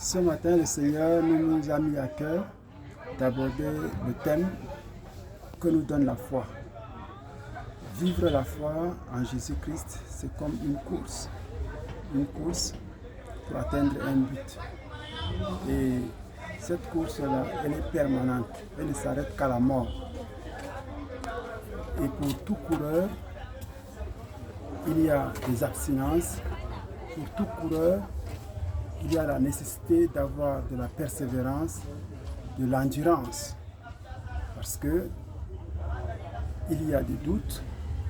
Ce matin, le Seigneur nous a mis à cœur d'aborder le thème que nous donne la foi. Vivre la foi en Jésus-Christ, c'est comme une course pour atteindre un but. Et cette course-là, elle est permanente, elle ne s'arrête qu'à la mort. Et pour tout coureur, il y a des abstinences. Pour tout coureur, il y a la nécessité d'avoir de la persévérance, de l'endurance. Parce que il y a des doutes,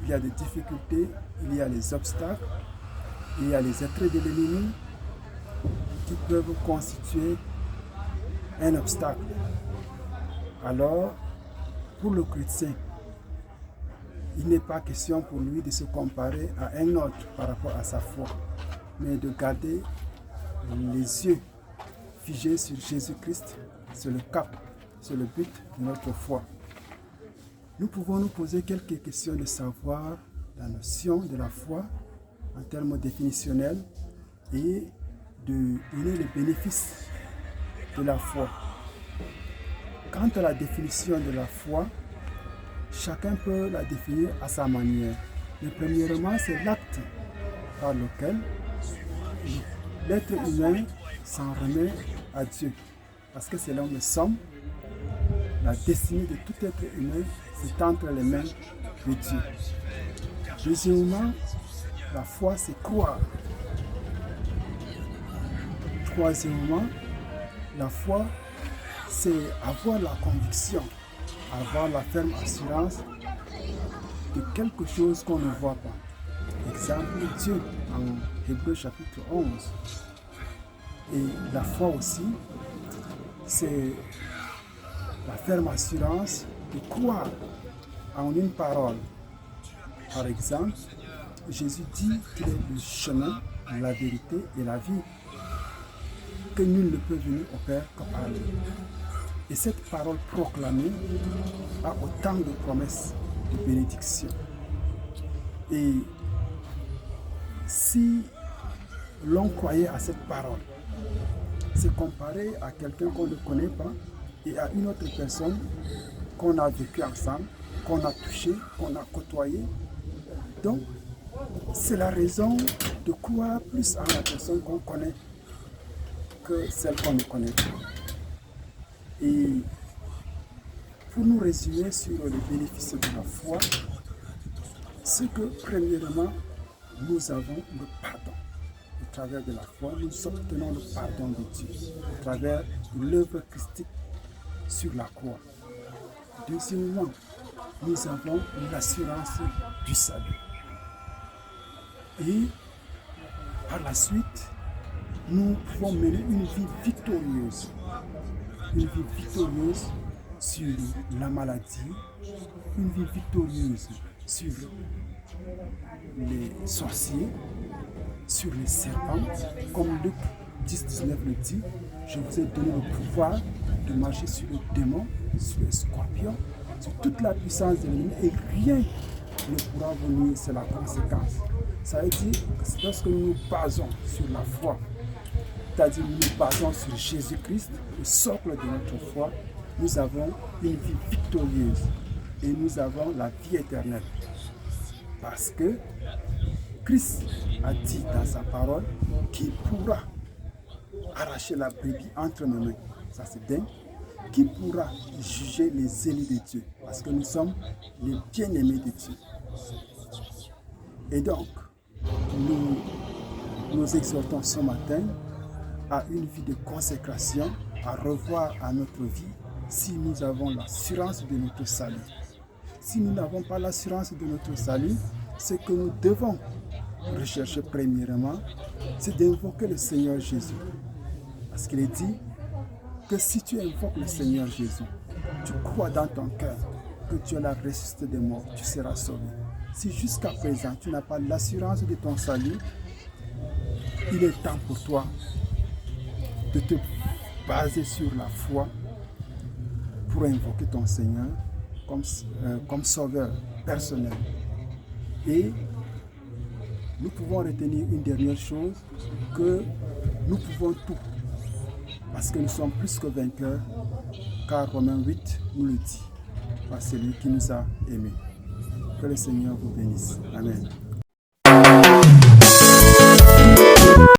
il y a des difficultés, il y a les obstacles, il y a les attraits de l'ennemi qui peuvent constituer un obstacle. Alors, pour le chrétien, il n'est pas question pour lui de se comparer à un autre par rapport à sa foi, mais de garder les yeux figés sur Jésus-Christ, sur le cap, sur le but de notre foi. Nous pouvons nous poser quelques questions de savoir la notion de la foi en termes définitionnels et de donner les bénéfices de la foi. Quant à la définition de la foi, chacun peut la définir à sa manière. Mais premièrement, c'est l'acte par lequel l'être humain s'en remet à Dieu. Parce que c'est là où nous sommes. La destinée de tout être humain, c'est entre les mains de Dieu. Deuxièmement, la foi, c'est croire. Troisièmement, la foi, c'est avoir la conviction, avoir la ferme assurance de quelque chose qu'on ne voit pas. Exemple, Dieu en Hébreux chapitre 11. Et la foi aussi, c'est la ferme assurance de croire en une parole. Par exemple, Jésus dit qu'il est le chemin, la vérité et la vie, que nul ne peut venir au Père que par lui. Et cette parole proclamée a autant de promesses, de bénédictions. Et si l'on croyait à cette parole, c'est comparé à quelqu'un qu'on ne connaît pas et à une autre personne qu'on a vécu ensemble, qu'on a touché, qu'on a côtoyé. Donc, c'est la raison de croire plus à la personne qu'on connaît que celle qu'on ne connaît pas. Et pour nous résumer sur les bénéfices de la foi, c'est que premièrement, nous avons le pardon. Au travers de la foi, nous obtenons le pardon de Dieu, au travers de l'œuvre christique sur la croix. Deuxièmement, nous avons l'assurance du salut. Et par la suite, nous pouvons mener une vie victorieuse. Une vie victorieuse sur la maladie, une vie victorieuse sur les sorciers, sur les serpents, comme Luc 10-19 le dit, je vous ai donné le pouvoir de marcher sur les démons, sur les scorpions, sur toute la puissance de l'ennemi, et rien ne pourra vous nuire, c'est la conséquence. Ça veut dire que lorsque nous nous basons sur la foi, c'est-à-dire nous nous basons sur Jésus-Christ, le socle de notre foi, nous avons une vie victorieuse et nous avons la vie éternelle. Parce que Christ a dit dans sa parole, qui pourra arracher la brebis entre mes mains? Ça c'est dingue. Qui pourra juger les élus de Dieu? Parce que nous sommes les bien-aimés de Dieu. Et donc, nous exhortons ce matin à une vie de consécration, à revoir à notre vie si nous avons l'assurance de notre salut. Si nous n'avons pas l'assurance de notre salut, ce que nous devons rechercher premièrement, c'est d'invoquer le Seigneur Jésus. Parce qu'il est dit que si tu invoques le Seigneur Jésus, tu crois dans ton cœur que Dieu l'a ressuscité des morts, tu seras sauvé. Si jusqu'à présent tu n'as pas l'assurance de ton salut, il est temps pour toi de te baser sur la foi pour invoquer ton Seigneur comme sauveur personnel. Et nous pouvons retenir une dernière chose, que nous pouvons tout Parce que nous sommes plus que vainqueurs, car Romains 8 nous le dit, par celui qui nous a aimés. Que le Seigneur vous bénisse. Amen.